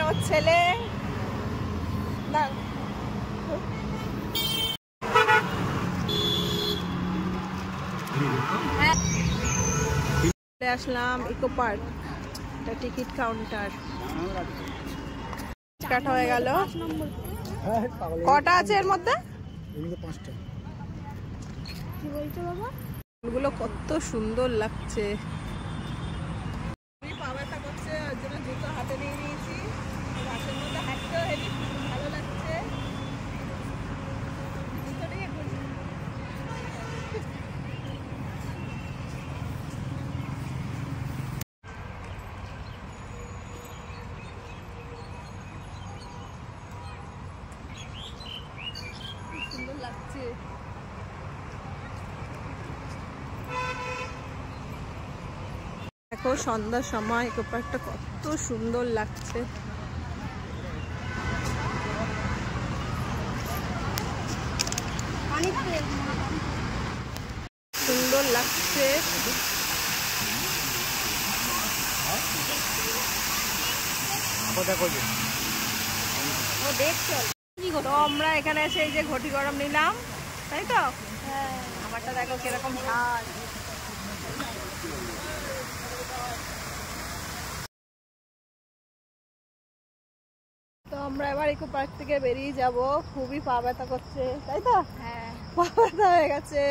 ওর ছেলে না আসলাম eco park, এটা টিকিট কাউন্টার। কাটা হয়ে গেল। কটা আছে এর মধ্যে? এগুলো কত সুন্দর লাগছে। পা ব্যথা করছে, ওর জন্য জুতো হাতে নিয়ে নিয়েছি। রাতের মধ্যে হাঁটতেও হেবি ভালো লাগছে। সুন্দর লাগছে। দেখো সন্ধ্যার সময় ইকো পার্কটা কত সুন্দর লাগছে। সুন্দর লাগছে। তো আমরা এখানে এসে এই যে ঘটি গরম নিলাম, তাই তো? আমারটা দেখো কিরকম ঝাল। তো আমরা এবার ইকো পার্ক থেকে বেরিয়ে যাব। খুবই পা ব্যথা করছে, তাই তো? হ্যাঁ, পা ব্যথা হয়ে গেছে।